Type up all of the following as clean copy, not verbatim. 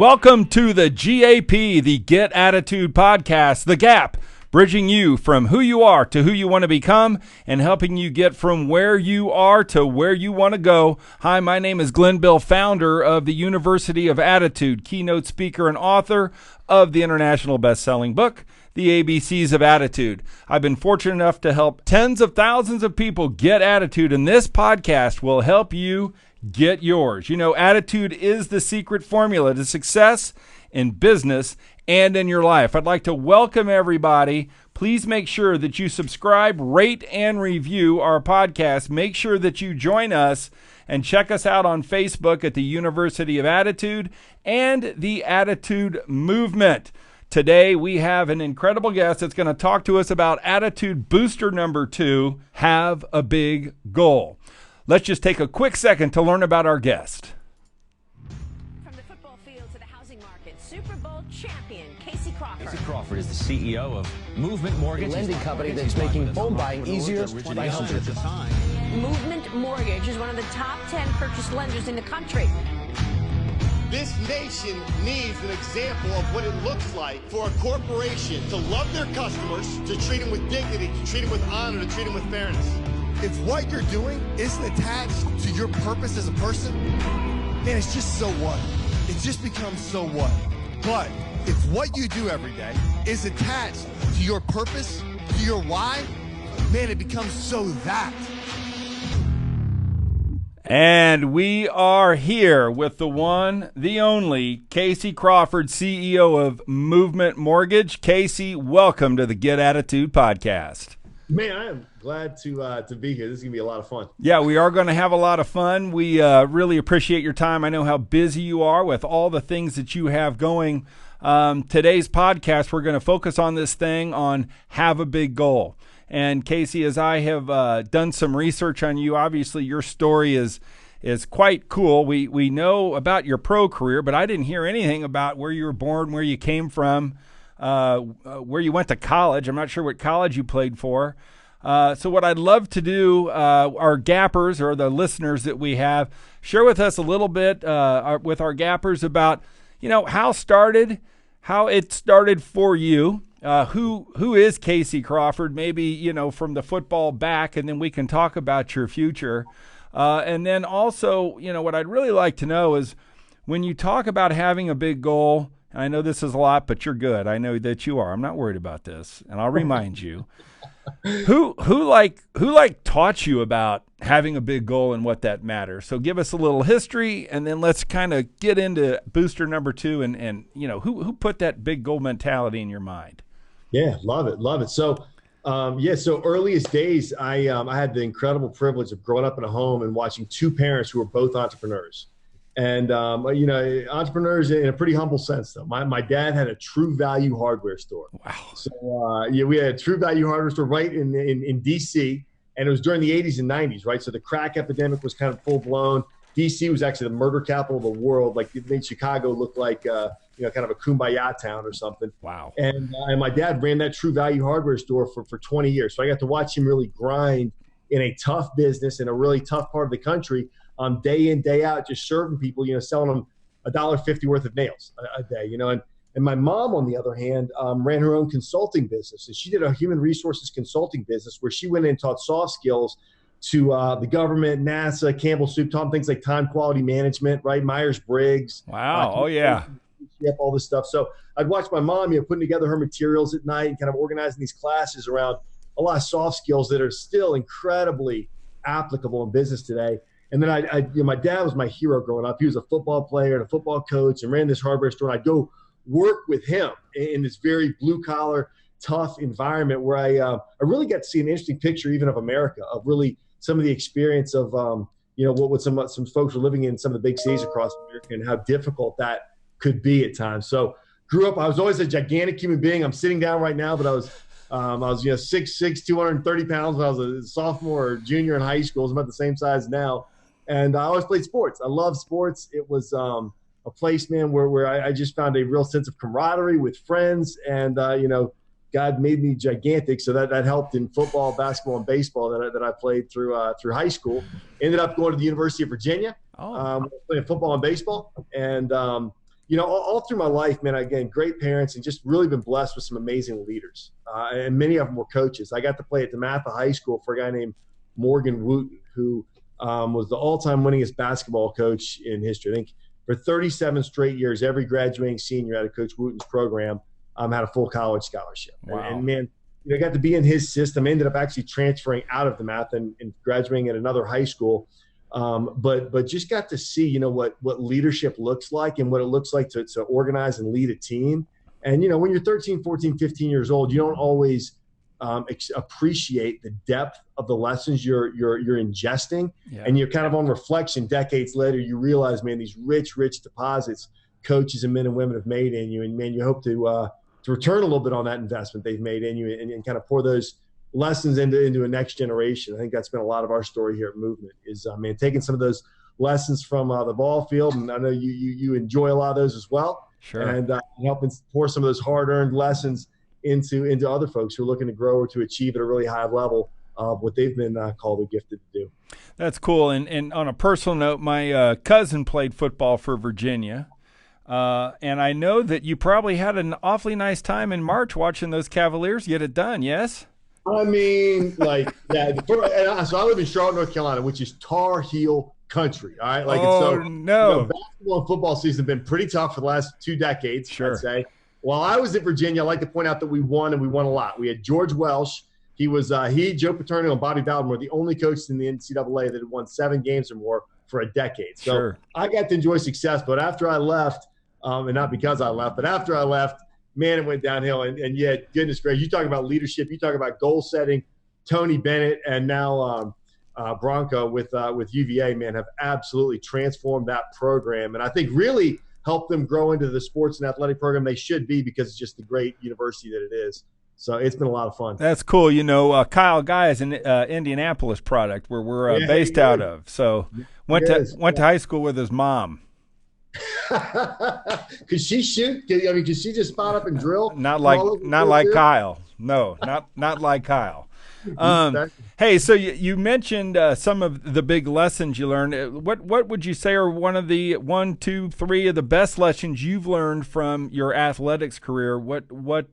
Welcome to the GAP, the Get Attitude Podcast, The Gap, bridging you from who you are to who you want to become and helping you get from where you are to where you want to go. Hi, my name is Glenn Bill, founder of the University of Attitude, keynote speaker and author of the international best-selling book, The ABCs of Attitude. I've been fortunate enough to help tens of thousands of people get attitude, and this podcast will help you get yours. You know, attitude is the secret formula to success in business and in your life. I'd like to welcome everybody. Please make sure that you subscribe, rate, and review our podcast. Make sure that you join us and check us out on Facebook at the University of Attitude and the Attitude Movement. Today, we have an incredible guest that's going to talk to us about attitude booster number 2, have a big goal. Let's just take a quick second to learn about our guest. From the football field to the housing market, Superbowl champion Casey Crawford. Casey Crawford is the CEO of Movement Mortgage, a lending company that's making home buying easier by hundreds of times. Movement Mortgage is one of the top 10 purchase lenders in the country. This nation needs an example of what it looks like for a corporation to love their customers, to treat them with dignity, to treat them with honor, to treat them with fairness. If what you're doing isn't attached to your purpose as a person, man, it's just so what? It just becomes so what? But if what you do every day is attached to your purpose, to your why, man, it becomes so that. And we are here with the one, the only, Casey Crawford, CEO of Movement Mortgage. Casey, welcome to the Get Attitude Podcast. Man, I am glad to be here. This is going to be a lot of fun. Yeah, we are going to have a lot of fun. We really appreciate your time. I know how busy you are with all the things that you have going. Today's podcast, we're going to focus on this thing on have a big goal. And Casey, as I have done some research on you, obviously your story is quite cool. We know about your pro career, but I didn't hear anything about where you were born, where you came from, where you went to college. I'm not sure what college you played for. So what I'd love to do, our gappers or the listeners that we have, share with us a little bit with our gappers about, how it started for you. Who is Casey Crawford? Maybe, from the football back, and then we can talk about your future. And then also, what I'd really like to know is when you talk about having a big goal, and I know this is a lot, but you're good. I know that you are. I'm not worried about this. And I'll remind you, who taught you about having a big goal and what that matters? So give us a little history, and then let's kind of get into booster number 2 and who put that big goal mentality in your mind? Yeah, love it. So, so earliest days, I had the incredible privilege of growing up in a home and watching 2 parents who were both entrepreneurs. And, entrepreneurs in a pretty humble sense, though. My dad had a True Value hardware store. Wow. So, we had a True Value hardware store right in D.C., and it was during the 80s and 90s, right? So the crack epidemic was kind of full-blown. D.C. was actually the murder capital of the world. Like, it made Chicago look like, kind of a kumbaya town or something. Wow. And my dad ran that True Value hardware store for 20 years. So I got to watch him really grind in a tough business in a really tough part of the country, day in, day out, just serving people, selling them $1.50 worth of nails a day, And my mom, on the other hand, ran her own consulting business. And she did a human resources consulting business where she went in and taught soft skills to the government, NASA, Campbell Soup, things like time quality management, right? Myers-Briggs. Wow. Oh, yeah. Yep, all this stuff. So I'd watch my mom, putting together her materials at night and kind of organizing these classes around a lot of soft skills that are still incredibly applicable in business today. And then my dad was my hero growing up. He was a football player and a football coach and ran this hardware store. And I'd go work with him in this very blue collar, tough environment where I really got to see an interesting picture even of America, of really some of the experience of, what some folks were living in some of the big cities across America and how difficult that could be at times. So grew up, I was always a gigantic human being. I'm sitting down right now, but I was 6'6", 230 pounds when I was a sophomore or junior in high school. I'm about the same size now. And I always played sports. I love sports. It was a place, man, where I just found a real sense of camaraderie with friends. And, God made me gigantic. So that helped in football, basketball, and baseball that I played through high school. Ended up going to the University of Virginia, playing football and baseball. And, all through my life, man, again, great parents and just really been blessed with some amazing leaders. And many of them were coaches. I got to play at DeMatha High School for a guy named Morgan Wooten, who was the all-time winningest basketball coach in history. I think for 37 straight years, every graduating senior out of Coach Wooten's program had a full college scholarship. Wow. And man, I got to be in his system, ended up actually transferring out of DeMatha and graduating at another high school. But just got to see, what leadership looks like and what it looks like to organize and lead a team. And, when you're 13, 14, 15 years old, you don't always appreciate the depth of the lessons you're ingesting. Yeah. And you're kind of on reflection decades later, you realize, man, these rich deposits coaches and men and women have made in you. And, man, you hope to return a little bit on that investment they've made in you and kind of pour those lessons into a next generation. I think that's been a lot of our story here at Movement is, taking some of those lessons from the ball field. And I know you enjoy a lot of those as well. Sure. And helping pour some of those hard-earned lessons into other folks who are looking to grow or to achieve at a really high level of what they've been called or gifted to do. That's cool. And on a personal note, my cousin played football for Virginia. And I know that you probably had an awfully nice time in March watching those Cavaliers get it done, yes? I mean, so I live in Charlotte, North Carolina, which is Tar Heel country, all right? No. Basketball and football season have been pretty tough for the last 2 decades, sure. I'd say. While I was at Virginia, I like to point out that we won, and we won a lot. We had George Welsh. He was Joe Paterno, and Bobby Bowden were the only coaches in the NCAA that had won 7 games or more for a decade. So sure. I got to enjoy success, but after I left, and not because I left, but after I left, man, it went downhill. And yet, goodness gracious, you talk about leadership, you talk about goal setting. Tony Bennett and now Bronco with UVA, man, have absolutely transformed that program. And I think really helped them grow into the sports and athletic program they should be because it's just the great university that it is. So it's been a lot of fun. That's cool. Kyle Guy is an Indianapolis product where we're based out of. So went to high school with his mom. Could she shoot? Could she just spot up and drill? Not like Kyle. No, not like Kyle. Hey, so you mentioned some of the big lessons you learned. What would you say are one of the 1, 2, 3 of the best lessons you've learned from your athletics career? What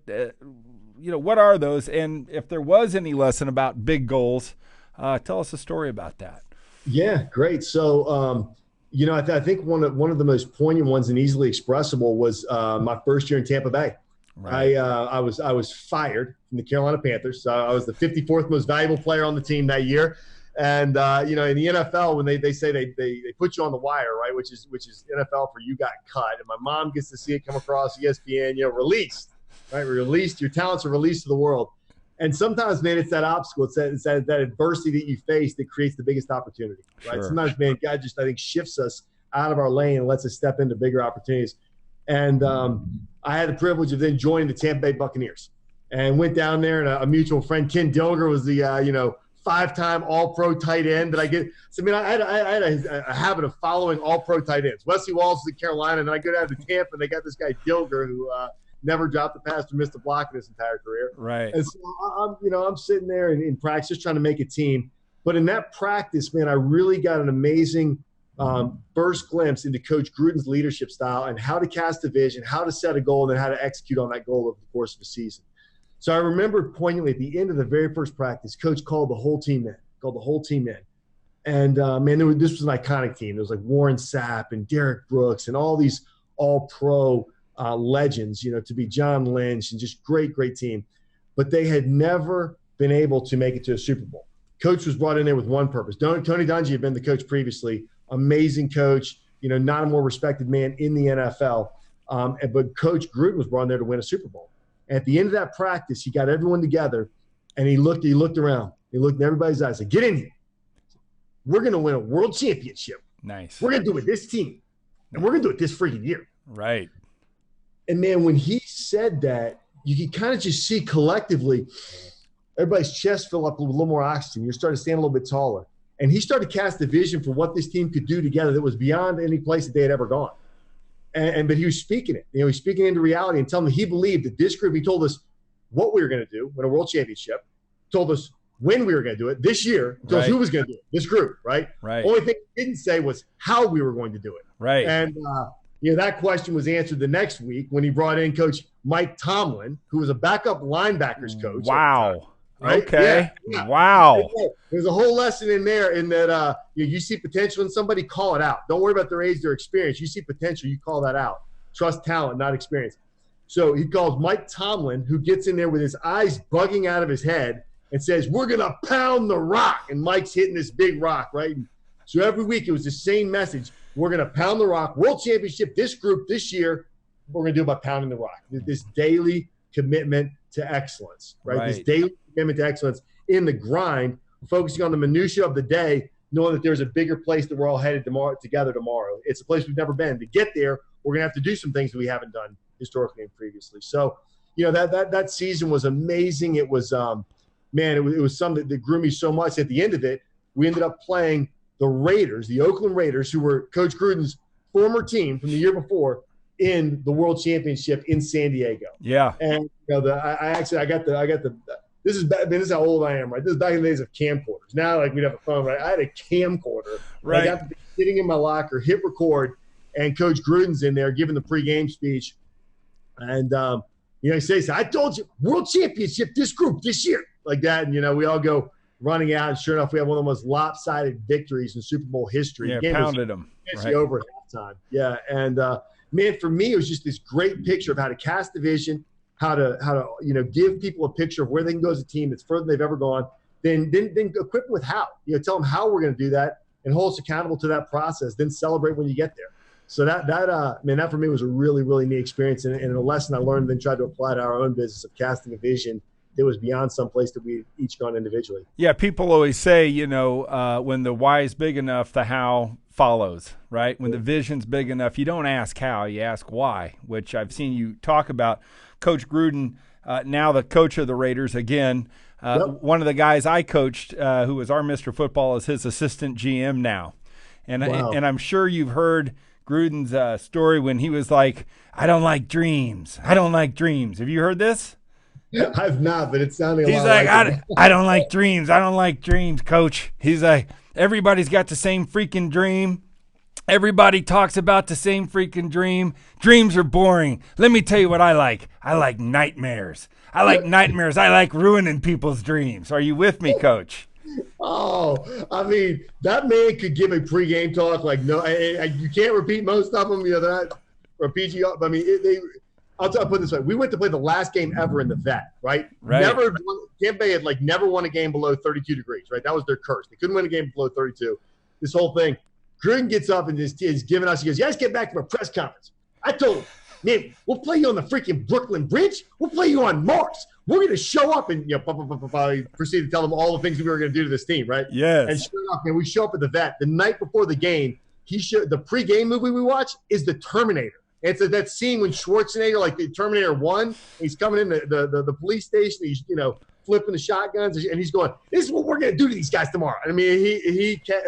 are those? And if there was any lesson about big goals, tell us a story about that. Yeah, great. So, I think one of the most poignant ones and easily expressible was my first year in Tampa Bay. Right. I was fired from the Carolina Panthers. So I was the 54th most valuable player on the team that year. And, in the NFL, when they say they put you on the wire, right, which is NFL for you got cut. And my mom gets to see it come across ESPN, released, right? Released, your talents are released to the world. And sometimes, man, it's that obstacle. It's that adversity that you face that creates the biggest opportunity, right? Sure. Sometimes, man, God just, I think, shifts us out of our lane and lets us step into bigger opportunities. And I had the privilege of then joining the Tampa Bay Buccaneers and went down there, and a mutual friend, Ken Dilger, was the 5-time All-Pro tight end that I get. So, I had a habit of following All-Pro tight ends. Wesley Walls is at Carolina, and then I go down to Tampa, and they got this guy Dilger who never dropped a pass or missed a block in his entire career. Right. And so I'm sitting there in practice just trying to make a team. But in that practice, man, I really got an amazing first glimpse into Coach Gruden's leadership style and how to cast a vision, how to set a goal, and then how to execute on that goal over the course of a season. So I remember poignantly at the end of the very first practice, Coach called the whole team in. And, this was an iconic team. There was like Warren Sapp and Derek Brooks and all these all-pro legends, to be John Lynch and just great team. But they had never been able to make it to a Super Bowl. Coach was brought in there with one purpose. Tony Dungy had been the coach previously. Amazing coach, not a more respected man in the NFL. But Coach Gruden was brought in there to win a Super Bowl. At the end of that practice, he got everyone together, and he looked around. He looked in everybody's eyes and said, "Get in here. We're going to win a world championship. Nice. We're going to do it with this team, and we're going to do it this freaking year." Right. And, man, when he said that, you could kind of just see collectively everybody's chest fill up with a little more oxygen. You're starting to stand a little bit taller. And he started to cast a vision for what this team could do together that was beyond any place that they had ever gone. But he was speaking it. He was speaking into reality and telling me he believed that this group, he told us what we were going to do, win a world championship, told us when we were going to do it this year, told us who was going to do it, this group, right? Right. Only thing he didn't say was how we were going to do it. Right. And that question was answered the next week when he brought in Coach Mike Tomlin, who was a backup linebackers coach. Wow. Right? Okay. Yeah. Wow. There's a whole lesson in there in that you see potential in somebody, call it out. Don't worry about their age, their experience. You see potential, you call that out. Trust talent, not experience. So he calls Mike Tomlin, who gets in there with his eyes bugging out of his head and says, we're going to pound the rock. And Mike's hitting this big rock, right? And so every week it was the same message. We're going to pound the rock. World Championship, this group this year, we're going to do about pounding the rock. This daily commitment to excellence, right? This daily commitment to excellence in the grind, focusing on the minutia of the day, knowing that there's a bigger place that we're all headed together tomorrow. It's a place we've never been. To get there, we're going to have to do some things that we haven't done historically and previously. So, that season was amazing. It was, it was something that grew me so much. At the end of it, we ended up playing the Raiders, the Oakland Raiders, who were Coach Gruden's former team from the year before, in the World Championship in San Diego. Yeah. And I got the this is how old I am, right? This is back in the days of camcorders. Now, like, we'd have a phone, right? I had a camcorder. Right. I got to be sitting in my locker, hit record, and Coach Gruden's in there giving the pregame speech. And, he says, I told you, World Championship, this group, this year, like that. And, we all go running out. And sure enough, we have one of the most lopsided victories in Super Bowl history. Yeah, the game pounded them. Right. Over at halftime. Yeah. And, man, for me, it was just this great picture of how to cast the vision, how to give people a picture of where they can go as a team that's further than they've ever gone. Then equip them with how. Tell them how we're going to do that and hold us accountable to that process. Then celebrate when you get there. So that for me was a really, really neat experience and a lesson I learned. Then tried to apply to our own business of casting a vision that was beyond some place that we each gone individually. Yeah, people always say, when the why is big enough, the how follows, right? When the vision's big enough, you don't ask how, you ask why, which I've seen you talk about. Coach Gruden, now the coach of the Raiders again. One of the guys I coached, who was our Mr. Football, is his assistant GM now. And I'm sure you've heard Gruden's story when he was like, I don't like dreams. I don't like dreams. Have you heard this? I've not, but it's sounding a He's lot like, like I don't like dreams. I don't like dreams, coach. He's like, everybody's got the same freaking dream. Everybody talks about the same freaking dream. Dreams are boring. Let me tell you what I like. I like nightmares. I like nightmares. I like ruining people's dreams. Are you with me, coach? Oh, I mean, that man could give a pregame talk like no, you can't repeat most of them. They're not or PG. I mean, I'll put it this way: we went to play the last game ever in the vet, right? Never. Tampa Bay had never won a game below 32 degrees, right? That was their curse. They couldn't win a game below 32. This whole thing. Gruden gets up and is giving us. He goes, "You guys get back to a press conference." I told him, "Man, we'll play you on the freaking Brooklyn Bridge. We'll play you on Mars. We're going to show up." And proceed to tell them all the things we were going to do to this team, right? Yes. And sure enough, man, we show up at the vet the night before the game. He showed the pregame movie we watched is the Terminator. It's that scene when Schwarzenegger, like the Terminator 1, he's coming in the police station. He's flipping the shotguns, and he's going, "This is what we're going to do to these guys tomorrow." I mean, he can't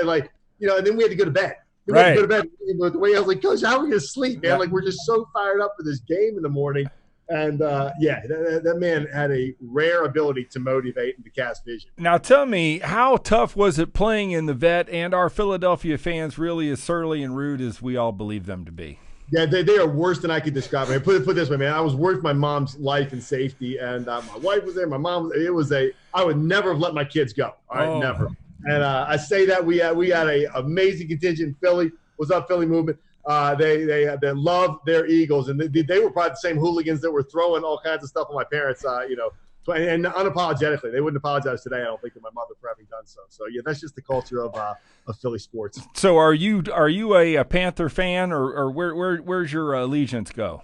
and then we had to go to bed. We had to go to bed. But the way I was like, "Coach, how are we going to sleep, man?" Like, we're just so fired up for this game in the morning. And, that man had a rare ability to motivate and to cast vision. Now, tell me, how tough was it playing in the vet, and are Philadelphia fans really as surly and rude as we all believe them to be? Yeah, they are worse than I could describe. I mean, put it this way, man. I was worth my mom's life and safety, and my wife was there. My mom, I would never have let my kids go. All right, never. And I say that we had a amazing contingent in Philly. What's up, Philly movement? They love their Eagles, and they were probably the same hooligans that were throwing all kinds of stuff on my parents. And unapologetically, they wouldn't apologize today. I don't think to my mother for having done so. So yeah, that's just the culture of Philly sports. So are you a Panther fan, or where's your allegiance go?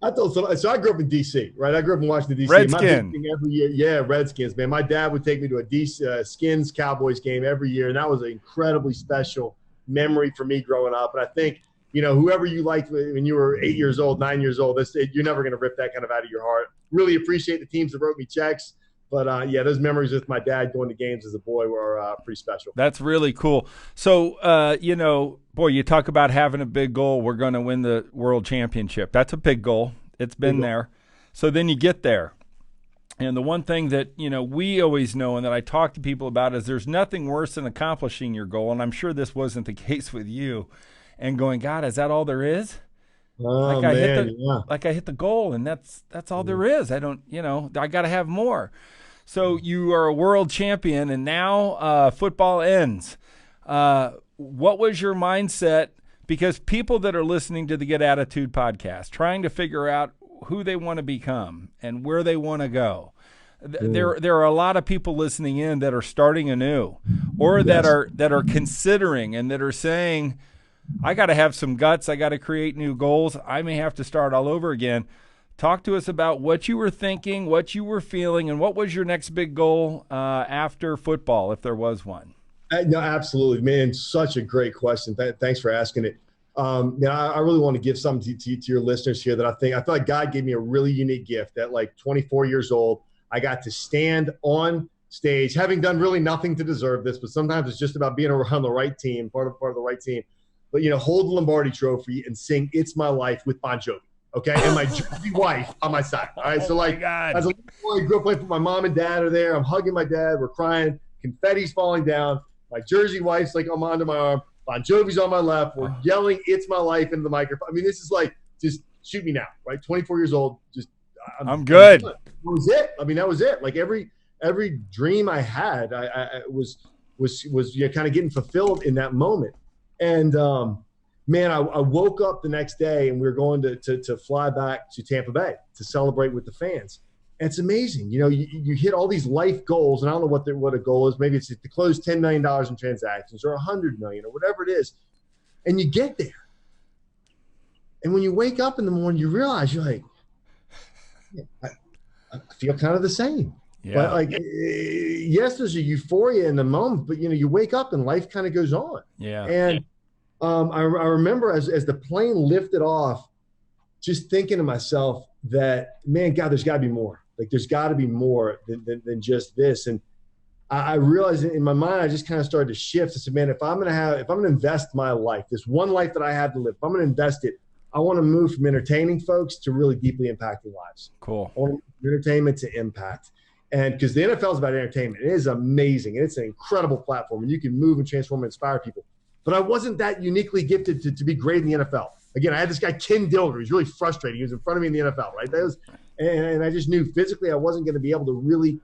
So I grew up in D.C., right? I grew up in Washington, D.C. Redskins. Every year. Yeah, Redskins, man. My dad would take me to a DC Skins Cowboys game every year, and that was an incredibly special memory for me growing up. And I think, whoever you liked when you were 8 years old, 9 years old, you're never going to rip that kind of out of your heart. Really appreciate the teams that wrote me checks. But, those memories with my dad going to games as a boy were pretty special. That's really cool. So, you talk about having a big goal. We're going to win the world championship. That's a big goal. It's been there. So then you get there. And the one thing that, we always know and that I talk to people about is there's nothing worse than accomplishing your goal. And I'm sure this wasn't the case with you. And going, God, is that all there is? Oh, like I hit the goal, and that's all there is. I don't, I got to have more. So you are a world champion, and now football ends. What was your mindset? Because people that are listening to the Get Attitude podcast, trying to figure out who they want to become and where they want to go. There are a lot of people listening in that are starting anew, or that are considering and that are saying, I got to have some guts. I got to create new goals. I may have to start all over again. Talk to us about what you were thinking, what you were feeling, and what was your next big goal after football, if there was one. No, absolutely, man. Such a great question. Thanks for asking it. I really want to give something to your listeners here that I feel like God gave me a really unique gift. At like 24 years old, I got to stand on stage, having done really nothing to deserve this, but sometimes it's just about being around the right team, part of the right team. But, hold the Lombardi Trophy and sing "It's My Life" with Bon Jovi, okay? And my Jersey wife on my side, all right? So, as a little boy, I grew up playing, my mom and dad are there. I'm hugging my dad. We're crying. Confetti's falling down. My Jersey wife's like, I'm onto my arm. Bon Jovi's on my left. We're yelling "It's My Life" into the microphone. I mean, this is like, just shoot me now, right? 24 years old. Just I'm good. That was it. I mean, that was it. Like every dream I had, I was kind of getting fulfilled in that moment. And man, I woke up the next day and we were going to fly back to Tampa Bay to celebrate with the fans. And it's amazing. You hit all these life goals, and I don't know what a goal is. Maybe it's to close $10 million in transactions or $100 million or whatever it is. And you get there. And when you wake up in the morning, you realize you're like, I feel kind of the same. Yeah. But yes, there's a euphoria in the moment, but you wake up and life kind of goes on. Yeah. And I remember as the plane lifted off, just thinking to myself that, man, God, there's got to be more. Like there's got to be more than just this. And I realized in my mind, I just kind of started to shift. I said, man, if I'm going to invest my life, this one life that I have to live, if I'm going to invest it, I want to move from entertaining folks to really deeply impacting lives. Cool. I want to move from entertainment to impact. And because the NFL is about entertainment, it is amazing. And it's an incredible platform, and you can move and transform and inspire people. But I wasn't that uniquely gifted to be great in the NFL. Again, I had this guy, Ken Dilger, who's really frustrating. He was in front of me in the NFL, right? And I just knew physically I wasn't going to be able to really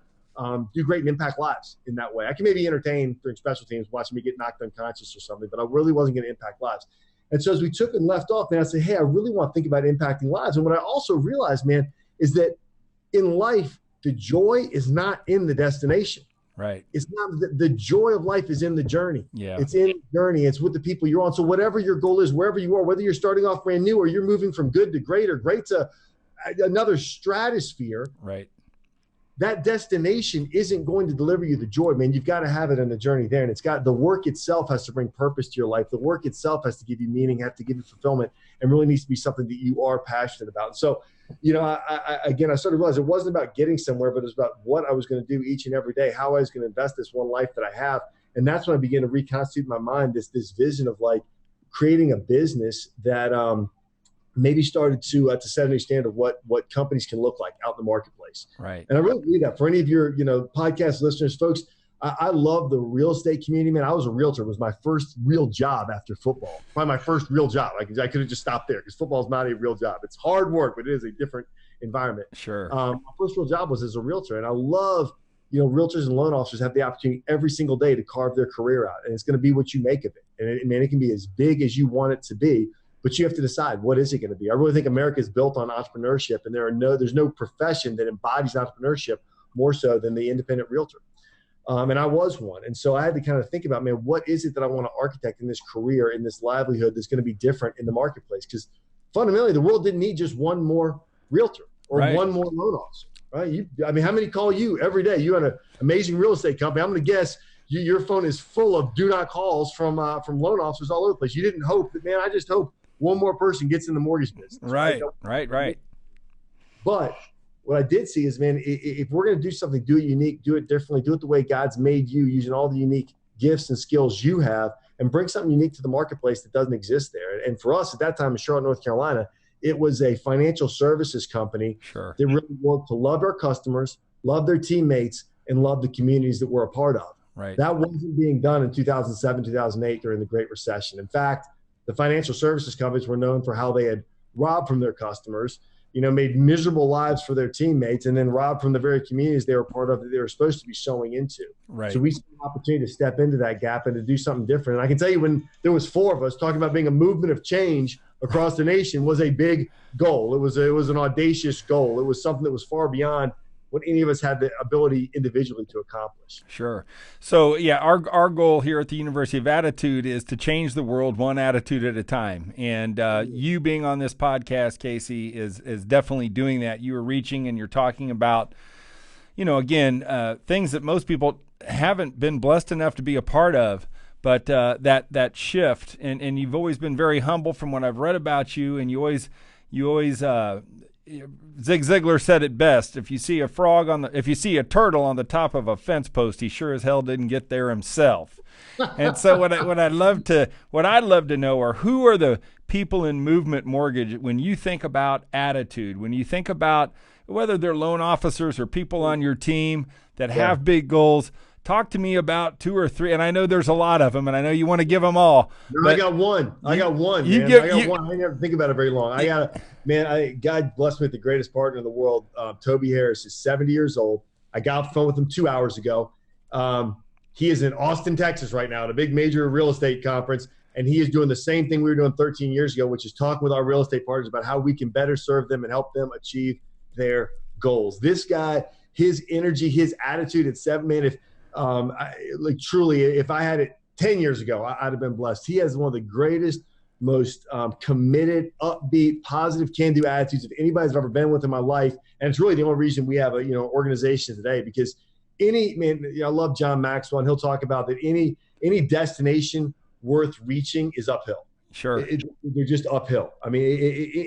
do great and impact lives in that way. I can maybe entertain during special teams, watching me get knocked unconscious or something, but I really wasn't going to impact lives. And so as we took and left off, man, I said, hey, I really want to think about impacting lives. And what I also realized, man, is that in life, the joy is not in the destination. Right. It's not the joy of life is in the journey. Yeah. It's in the journey. It's with the people you're on. So whatever your goal is, wherever you are, whether you're starting off brand new or you're moving from good to great or great to another stratosphere, right, that destination isn't going to deliver you the joy, man. You've got to have it in the journey there. And it's got the work itself has to bring purpose to your life. The work itself has to give you meaning, have to give you fulfillment, and really needs to be something that you are passionate about. So, I started to realize it wasn't about getting somewhere, but it was about what I was going to do each and every day, how I was going to invest this one life that I have. And that's when I began to reconstitute in my mind this vision of like creating a business that maybe started to set a new standard of what companies can look like out in the marketplace. Right. And I really believe that for any of your, podcast listeners, folks, I love the real estate community, man. I was a realtor. It was my first real job after football. Probably my first real job. I could have just stopped there because football is not a real job. It's hard work, but it is a different environment. Sure. My first real job was as a realtor. And I love, realtors and loan officers have the opportunity every single day to carve their career out. And it's going to be what you make of it. And it can be as big as you want it to be. But you have to decide, what is it going to be? I really think America is built on entrepreneurship, and there's no profession that embodies entrepreneurship more so than the independent realtor. And I was one. And so I had to kind of think about, man, what is it that I want to architect in this career, in this livelihood that's going to be different in the marketplace? Because fundamentally, the world didn't need just one more realtor or one more loan officer, right? How many call you every day? You own an amazing real estate company. I'm going to guess your phone is full of do not calls from loan officers all over the place. You didn't hope that, man, I just hope one more person gets in the mortgage business. Right. But what I did see is, man, if we're going to do something, do it unique, do it differently, do it the way God's made you, using all the unique gifts and skills you have, and bring something unique to the marketplace that doesn't exist there. And for us at that time in Charlotte, North Carolina, it was a financial services company that really worked to love our customers, love their teammates, and love the communities that we're a part of. Right. That wasn't being done in 2007, 2008 during the Great Recession. In fact, the financial services companies were known for how they had robbed from their customers, made miserable lives for their teammates, and then robbed from the very communities they were part of that they were supposed to be sowing into. Right. So we saw an opportunity to step into that gap and to do something different. And I can tell you, when there was 4 of us, talking about being a movement of change across the nation was a big goal. It was an audacious goal. It was something that was far beyond what any of us had the ability individually to accomplish. Sure. So yeah, our goal here at the University of Attitude is to change the world one attitude at a time. And you being on this podcast, Casey, is definitely doing that. You are reaching and you're talking about, again, things that most people haven't been blessed enough to be a part of. But that shift, and you've always been very humble from what I've read about you, and you always Zig Ziglar said it best. If you see a turtle on the top of a fence post, he sure as hell didn't get there himself. And so what I'd love to know are, who are the people in Movement Mortgage when you think about attitude, when you think about whether they're loan officers or people on your team that have big goals. Talk to me about 2 or 3, and I know there's a lot of them, and I know you want to give them all. No, I got one. I got one. I never think about it very long. God bless me with the greatest partner in the world. Toby Harris is 70 years old. I got off the phone with him 2 hours ago. He is in Austin, Texas right now at a big major real estate conference, and he is doing the same thing we were doing 13 years ago, which is talking with our real estate partners about how we can better serve them and help them achieve their goals. This guy, his energy, his attitude at 7, man, truly, if I had it 10 years ago, I'd have been blessed. He has one of the greatest, most committed, upbeat, positive, can-do attitudes of anybody's I've ever been with in my life. And it's really the only reason we have a organization today, because I love John Maxwell, and he'll talk about that any destination worth reaching is uphill. Sure. They're just uphill. I mean,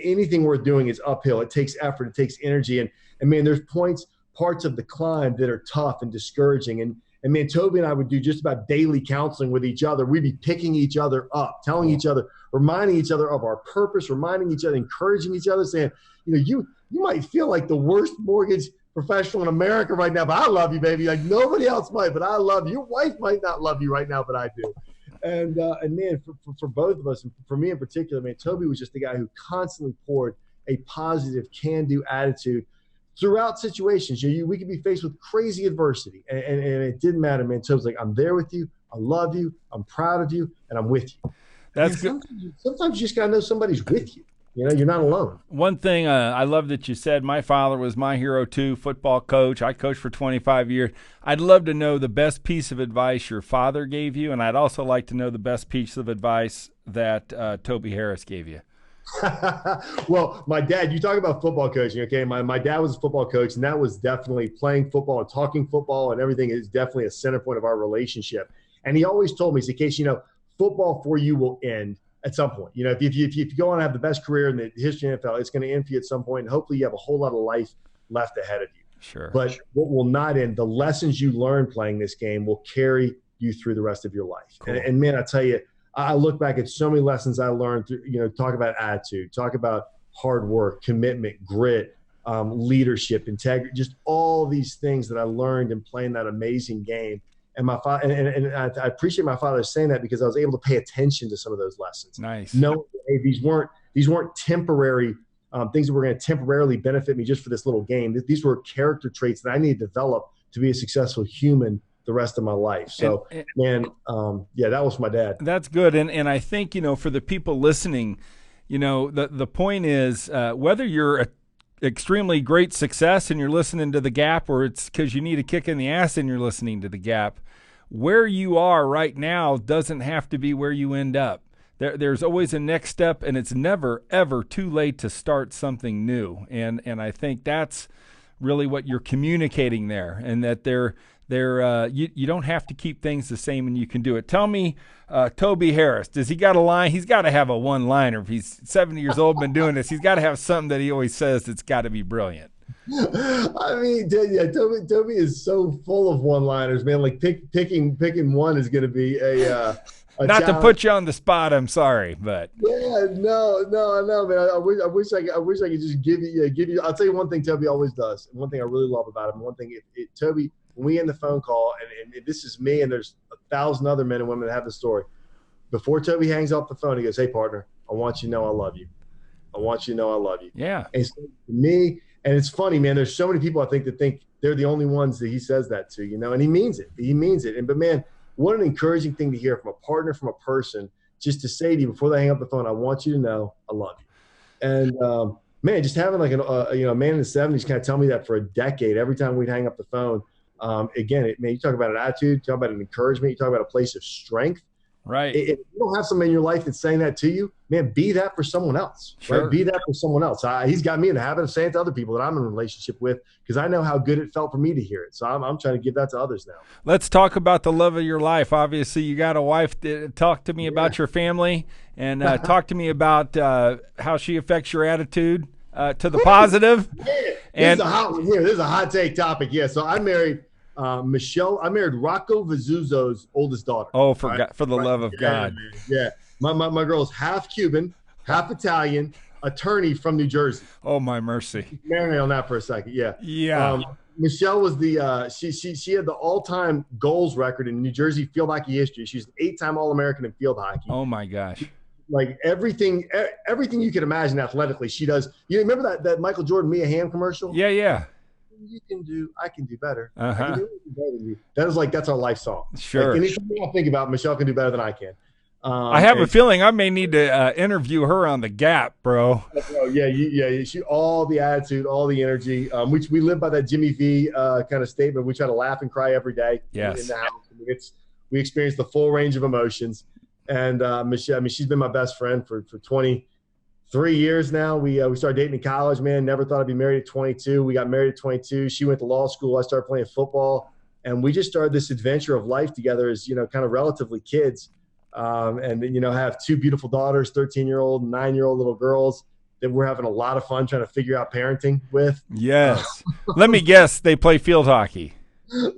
anything worth doing is uphill. It takes effort. It takes energy. And man, there's parts of the climb that are tough and discouraging. And man, Toby and I would do just about daily counseling with each other. We'd be picking each other up, telling each other, reminding each other of our purpose, reminding each other, encouraging each other, saying, you might feel like the worst mortgage professional in America right now, but I love you, baby. Like nobody else might, but I love you. Your wife might not love you right now, but I do. And man, for both of us, and for me in particular, man, Toby was just the guy who constantly poured a positive, can-do attitude throughout situations. We could be faced with crazy adversity, and it didn't matter, man. Toby's like, I'm there with you. I love you. I'm proud of you, and I'm with you. That's good. Sometimes you just got to know somebody's with you. You're not alone. One thing I love that you said, my father was my hero too, football coach. I coached for 25 years. I'd love to know the best piece of advice your father gave you, and I'd also like to know the best piece of advice that Toby Harris gave you. Well, my dad, you talk about football coaching, okay? My dad was a football coach, and that was definitely playing football and talking football and everything is definitely a center point of our relationship. And he always told me, he said, Casey, football for you will end at some point. If you go on and have the best career in the history of the NFL, it's going to end for you at some point, and hopefully you have a whole lot of life left ahead of you. Sure. But what will not end, the lessons you learn playing this game will carry you through the rest of your life. Cool. And man, I tell you, I look back at so many lessons I learned through, talk about attitude, talk about hard work, commitment, grit, leadership, integrity, just all these things that I learned in playing that amazing game. And my father, and I appreciate my father saying that, because I was able to pay attention to some of those lessons. Nice. No, hey, these weren't temporary things that were going to temporarily benefit me just for this little game. These were character traits that I need to develop to be a successful human the rest of my life. So, man, that was my dad. That's good. And I think, for the people listening, the point is whether you're a extremely great success and you're listening to The Gap, or it's because you need a kick in the ass and you're listening to The Gap, where you are right now doesn't have to be where you end up. There's always a next step, and it's never, ever too late to start something new. And I think that's really what you're communicating there, and that you don't have to keep things the same, and you can do it. Tell me, Toby Harris, does he got a line? He's got to have a one-liner. If he's 70 years old, been doing this, he's got to have something that he always says that's got to be brilliant. I mean, Toby is so full of one-liners, man. Like picking one is going to be a not challenge. To put you on the spot, I'm sorry, but no, man. I wish I could just give you. I'll tell you one thing Toby always does, and one thing I really love about him. One thing, Toby, when we end the phone call, and this is me, and there's 1,000 other men and women that have the story. Before Toby hangs up the phone, he goes, "Hey, partner, I want you to know I love you. I want you to know I love you. Yeah. And so to me, and it's funny, man, there's so many people I think that think they're the only ones that he says that to, and he means it. He means it. But man, what an encouraging thing to hear from a partner, from a person, just to say to you before they hang up the phone, I want you to know I love you. And man, just having like a man in the 70s kind of tell me that for a decade, every time we'd hang up the phone. Again, man, you talk about an attitude, talk about an encouragement, you talk about a place of strength. Right. If you don't have someone in your life that's saying that to you, man, be that for someone else. Sure. Right? Be that for someone else. He's got me in the habit of saying it to other people that I'm in a relationship with because I know how good it felt for me to hear it. So I'm trying to give that to others now. Let's talk about the love of your life. Obviously, you got a wife. Talk to me about your family and talk to me about how she affects your attitude to the positive. And this is a hot one here. This is a hot take topic. Yeah. So I married Michelle. I married Rocco Vizuzzo's oldest daughter. Oh, for the love of God. Yeah. My girl's half Cuban, half Italian, attorney from New Jersey. Oh, my mercy. Marinate on that for a second. Yeah. Yeah. Michelle was the she had the all-time goals record in New Jersey field hockey history. She's an 8-time All-American in field hockey. Oh my gosh. Like everything you could imagine athletically, she does. You remember that Michael Jordan Mia Hamm commercial? Yeah. You can do, I can do better. Uh-huh. I can do better than you. That's our life song. Sure. Like anything I think about, Michelle can do better than I can. I have a feeling I may need to interview her on the Gap, bro. Oh, yeah. She all the attitude, all the energy. Which we live by that Jimmy V kind of statement. We try to laugh and cry every day. Yes. In the house. We experience the full range of emotions. And Michelle, she's been my best friend for 23 years now. We started dating in college, man. Never thought I'd be married at 22. We got married at 22. She went to law school. I started playing football. And we just started this adventure of life together as, kind of relatively kids. And have 2 beautiful daughters, 13-year-old and 9-year-old little girls that we're having a lot of fun trying to figure out parenting with. Yes. Let me guess, they play field hockey.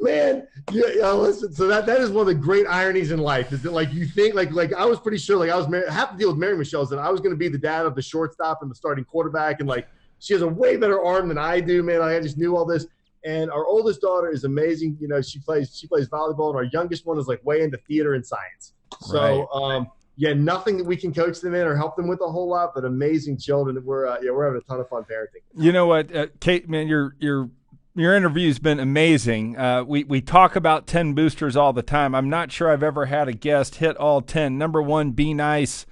Man, listen. So that is one of the great ironies in life is that like you think like I was pretty sure like I was married. Half the deal with Mary Michelle is that I was going to be the dad of the shortstop and the starting quarterback, and like she has a way better arm than I do, man. I just knew all this. And our oldest daughter is amazing. She plays volleyball, and our youngest one is like way into theater and science. So nothing that we can coach them in or help them with a whole lot, but amazing children that we're having a ton of fun parenting. You know what, Kate, man, your interview's been amazing. We talk about 10 boosters all the time. I'm not sure I've ever had a guest hit all 10. Number 1, be nice.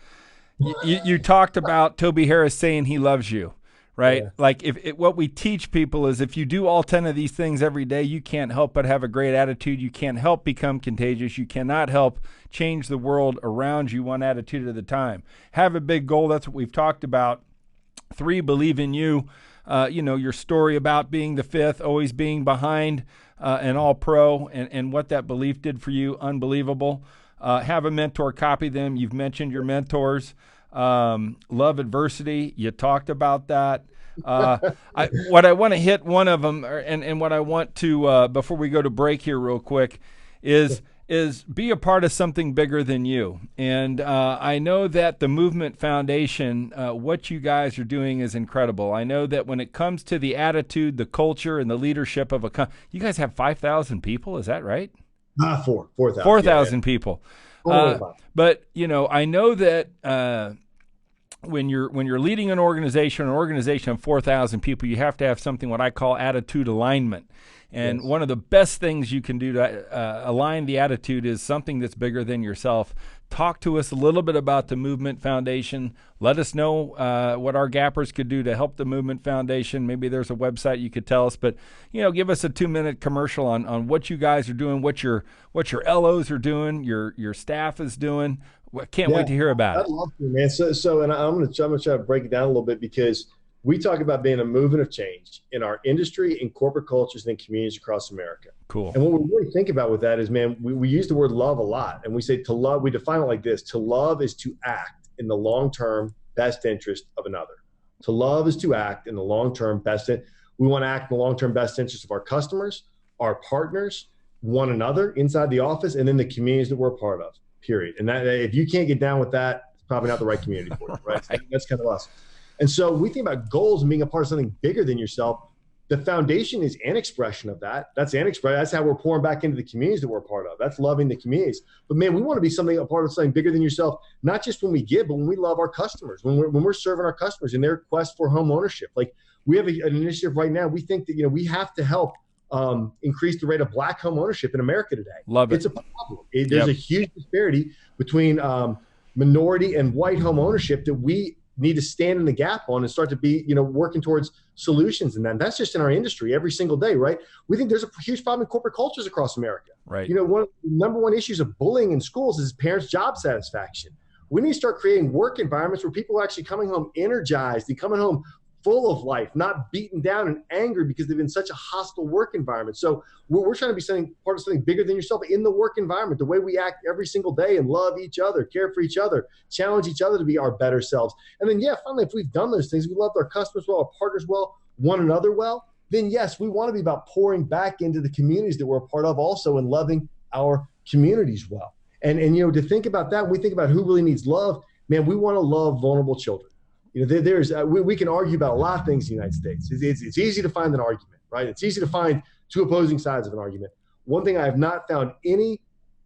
You talked about Toby Harris saying he loves you, right? Yeah. Like what we teach people is if you do all 10 of these things every day, you can't help but have a great attitude. You can't help become contagious. You cannot help change the world around you one attitude at a time. Have a big goal. That's what we've talked about. 3, believe in you. Your story about being the 5th, always being behind an all-pro and what that belief did for you, unbelievable. Have a mentor, copy them. You've mentioned your mentors. Love adversity. You talked about that. What I want to hit one of them, and what I want to, before we go to break here real quick, is be a part of something bigger than you. And I know that the Movement Foundation, what you guys are doing is incredible. I know that when it comes to the attitude, the culture, and the leadership of you guys have 5,000 people, is that right? 4,000. 4,000 people. But, I know that when you're leading an organization of 4,000 people, you have to have something what I call attitude alignment. And one of the best things you can do to align the attitude is something that's bigger than yourself. Talk to us a little bit about the Movement Foundation. Let us know what our gappers could do to help the Movement Foundation. Maybe there's a website you could tell us, but give us a 2-minute commercial on what you guys are doing, what your LOs are doing, your staff is doing. Can't wait to hear about it. I'd love to, man. So, and I'm gonna try to break it down a little bit because we talk about being a movement of change in our industry, in corporate cultures, and in communities across America. Cool. And what we really think about with that is, man, we use the word love a lot. And we say to love, we define it like this. To love is to act in the long-term best interest of another. To love is to act in the long-term best interest. We want to act in the long-term best interest of our customers, our partners, one another inside the office, and then the communities that we're a part of, period. And that if you can't get down with that, it's probably not the right community for you, right? That's kind of us. And so we think about goals and being a part of something bigger than yourself. the foundation is an expression of that. That's an expression. That's how we're pouring back into the communities that we're a part of. That's loving the communities. But man, we want to be a part of something bigger than yourself, not just when we give, but when we love our customers, when we're serving our customers in their quest for home ownership. Like we have an initiative right now. We think that, we have to help increase the rate of Black home ownership in America today. Love it. It's a problem. There's a huge disparity between minority and white home ownership that we need to stand in the gap on and start to be, working towards solutions. And that's just in our industry every single day, right? We think there's a huge problem in corporate cultures across America. Right. One of the number one issues of bullying in schools is parents' job satisfaction. We need to start creating work environments where people are actually coming home energized and coming home full of life, not beaten down and angry because they've been in such a hostile work environment. So we're trying to be part of something bigger than yourself in the work environment, the way we act every single day and love each other, care for each other, challenge each other to be our better selves. And then, finally, if we've done those things, we loved our customers well, our partners well, one another well, then yes, we want to be about pouring back into the communities that we're a part of also and loving our communities well. And to think about that, when we think about who really needs love, man, we want to love vulnerable children. We can argue about a lot of things in the United States. It's easy to find an argument, right? It's easy to find two opposing sides of an argument. One thing I have not found any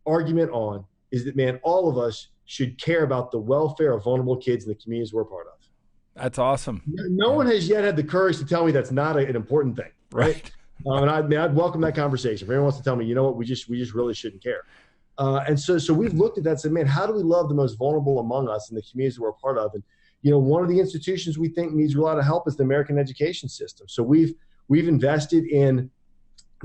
argument on is that, man, all of us should care about the welfare of vulnerable kids in the communities we're a part of. That's awesome. No one has yet had the courage to tell me that's not an important thing, right? And I'd welcome that conversation. If anyone wants to tell me, you know what, we just really shouldn't care. And so we've looked at that and said, man, how do we love the most vulnerable among us in the communities that we're a part of? And one of the institutions we think needs a lot of help is the American education system. So we've invested in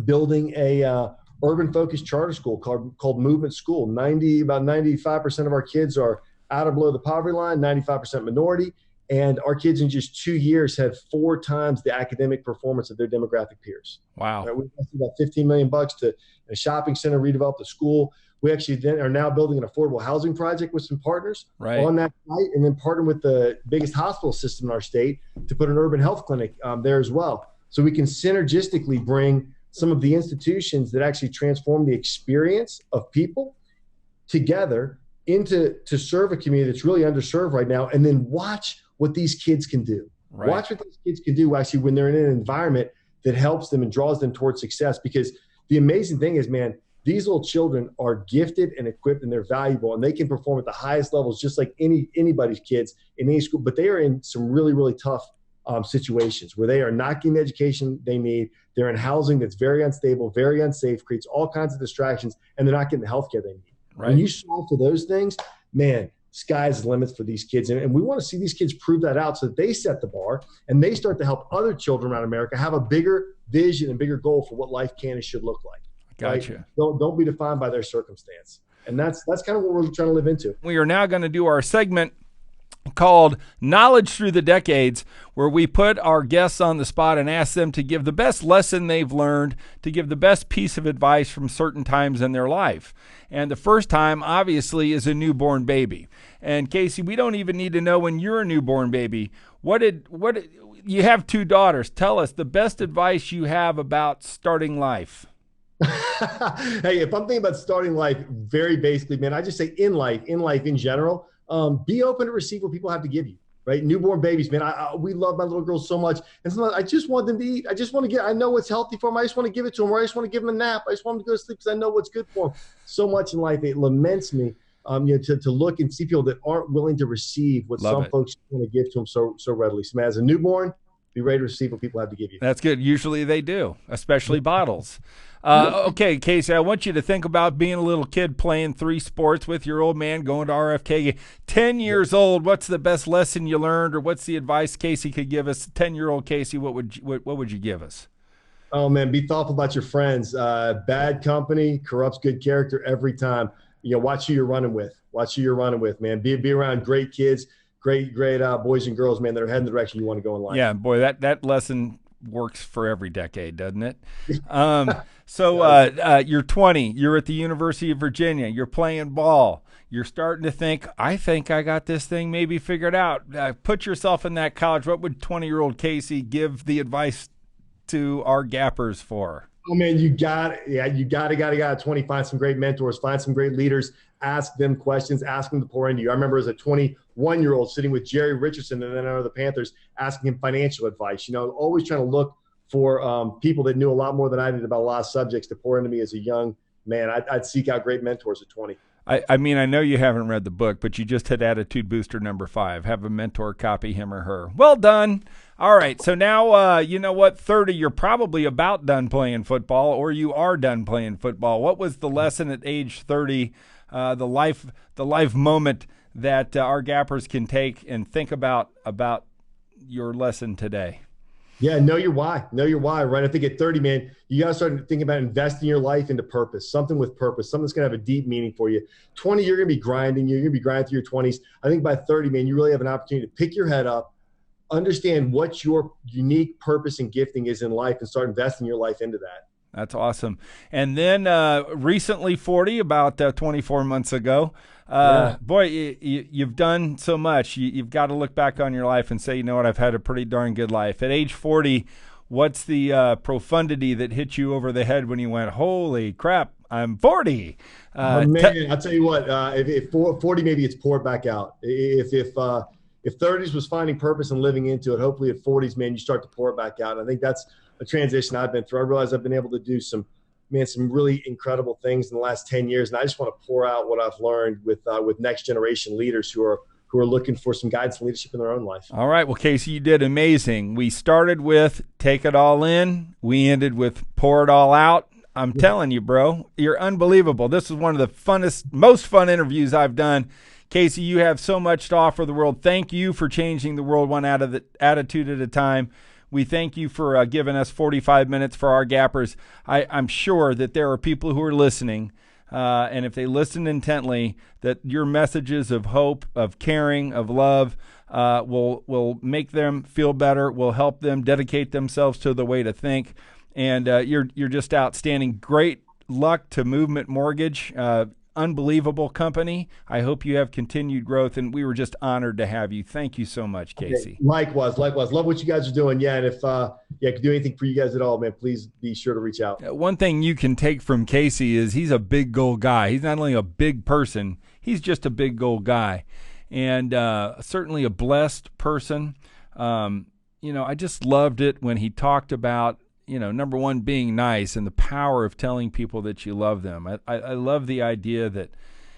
building a urban-focused charter school called Movement School. About 95% of our kids are out or below the poverty line, 95% minority, and our kids in just 2 years have 4 times the academic performance of their demographic peers. Wow. We invested about $15 million to a shopping center, redevelop the school. We actually then are now building an affordable housing project with some partners on that site, and then partner with the biggest hospital system in our state to put an urban health clinic there as well. So we can synergistically bring some of the institutions that actually transform the experience of people together to serve a community that's really underserved right now, and then watch what these kids can do. Right. Watch what these kids can do actually when they're in an environment that helps them and draws them towards success. Because the amazing thing is, man, these little children are gifted and equipped, and they're valuable, and they can perform at the highest levels just like anybody's kids in any school. But they are in some really, really tough situations where they are not getting the education they need. They're in housing that's very unstable, very unsafe, creates all kinds of distractions, and they're not getting the health care they need. Right. When you solve for those things, man, sky's the limits for these kids. And we want to see these kids prove that out so that they set the bar and they start to help other children around America have a bigger vision and bigger goal for what life can and should look like. Gotcha. Right? Don't be defined by their circumstance. And that's kind of what we're trying to live into. We are now going to do our segment called Knowledge Through the Decades, where we put our guests on the spot and ask them to give the best lesson they've learned, to give the best piece of advice from certain times in their life. And the first time, obviously, is a newborn baby. And Casey, we don't even need to know when you're a newborn baby. You have 2 daughters. Tell us the best advice you have about starting life. Hey, if I'm thinking about starting life, very basically, man, I just say in life in general, be open to receive what people have to give you, right? Newborn babies, man, we love my little girls so much. And sometimes I just want them to eat. I know what's healthy for them. I just want to give it to them, or I just want to give them a nap. I just want them to go to sleep because I know what's good for them. So much in life, it laments me to look and see people that aren't willing to receive what folks want to give to them so readily. So, man, as a newborn, be ready to receive what people have to give you. That's good. Usually they do, especially bottles. Okay, Casey, I want you to think about being a little kid playing 3 sports with your old man, going to RFK. 10 years old, what's the best lesson you learned, or what's the advice Casey could give us? 10-year-old Casey, what would you give us? Oh, man, be thoughtful about your friends. Bad company corrupts good character every time. Watch who you're running with. Man. Be around great kids, great boys and girls, man, that are heading the direction you want to go in life. Yeah, boy, that lesson works for every decade, doesn't it? So you're 20. You're at the University of Virginia. You're playing ball. You're starting to think, I think I got this thing maybe figured out. Put yourself in that college. What would 20-year-old Casey give the advice to our gappers for? Oh, man, you got at 20, find some great mentors, find some great leaders, ask them questions, ask them to pour into you. I remember as a 21-year-old sitting with Jerry Richardson and then under the Panthers, asking him financial advice, always trying to look for people that knew a lot more than I did about a lot of subjects to pour into me as a young man. I'd seek out great mentors at 20. I mean, I know you haven't read the book, but you just hit Attitude Booster number 5. Have a mentor copy him or her. Well done. All right, so now, you know what, 30, you're probably about done playing football, or you are done playing football. What was the lesson at age 30, the life moment that our gappers can take and think about your lesson today? Yeah, know your why. Know your why, right? I think at 30, man, you got to start thinking about investing your life into purpose, something with purpose, something that's going to have a deep meaning for you. 20, you're going to be grinding. You're going to be grinding through your 20s. I think by 30, man, you really have an opportunity to pick your head up, understand what your unique purpose and gifting is in life, and start investing your life into that. That's awesome. And then recently 40, about 24 months ago, boy, you've done so much. You've got to look back on your life and say, you know what, I've had a pretty darn good life. At age 40, what's the profundity that hit you over the head when you went, holy crap, I'm 40? Man, I'll tell you what, if 40, maybe it's poured back out. If 30s was finding purpose and living into it, hopefully at 40s, man, you start to pour it back out. And I think that's a transition I've been through. I realize I've been able to do some really incredible things in the last 10 years. And I just want to pour out what I've learned with next generation leaders who are looking for some guidance and leadership in their own life. All right. Well, Casey, you did amazing. We started with take it all in. We ended with pour it all out. I'm telling you, bro, you're unbelievable. This is one of the most fun interviews I've done. Casey, you have so much to offer the world. Thank you for changing the world one attitude at a time. We thank you for giving us 45 minutes for our gappers. I'm sure that there are people who are listening, and if they listen intently, that your messages of hope, of caring, of love will make them feel better, will help them dedicate themselves to the way to think. And you're just outstanding. Great luck to Movement Mortgage. Unbelievable company. I hope you have continued growth, and we were just honored to have you. Thank you so much, Casey. Okay. Likewise. Love what you guys are doing. Yeah, and if I can do anything for you guys at all, man, please be sure to reach out. One thing you can take from Casey is he's a big goal guy. He's not only a big person, he's just a big goal guy, and certainly a blessed person. I just loved it when he talked about, number one, being nice and the power of telling people that you love them. I love the idea that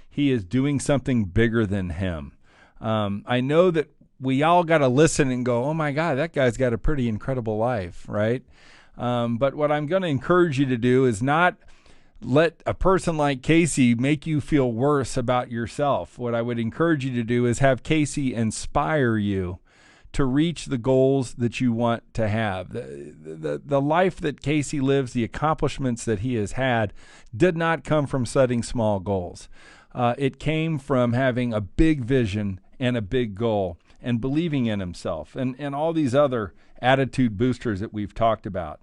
he is doing something bigger than him. I know that we all got to listen and go, oh, my God, that guy's got a pretty incredible life, right? But what I'm going to encourage you to do is not let a person like Casey make you feel worse about yourself. What I would encourage you to do is have Casey inspire you to reach the goals that you want to have. The life that Casey lives, the accomplishments that he has had, did not come from setting small goals. It came from having a big vision and a big goal and believing in himself and all these other attitude boosters that we've talked about.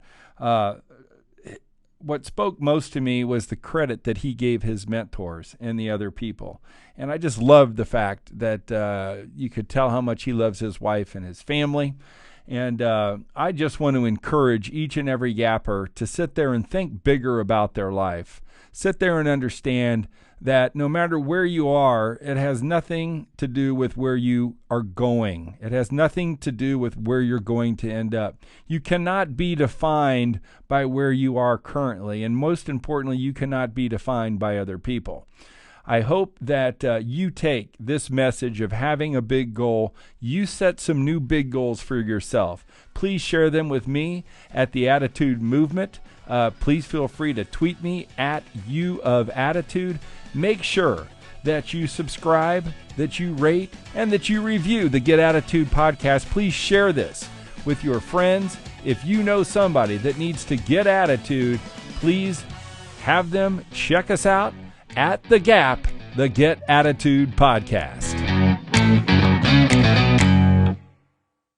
What spoke most to me was the credit that he gave his mentors and the other people. And I just loved the fact that you could tell how much he loves his wife and his family. And I just want to encourage each and every gapper to sit there and think bigger about their life. Sit there and understand that no matter where you are, it has nothing to do with where you are going. It has nothing to do with where you're going to end up. You cannot be defined by where you are currently, and most importantly, you cannot be defined by other people. I hope that you take this message of having a big goal, you set some new big goals for yourself. Please share them with me at the Attitude Movement. Please feel free to tweet me at @UofAttitude. Make sure that you subscribe, that you rate, and that you review the Get Attitude podcast. Please share this with your friends. If you know somebody that needs to get attitude, please have them check us out at The Gap, the Get Attitude podcast.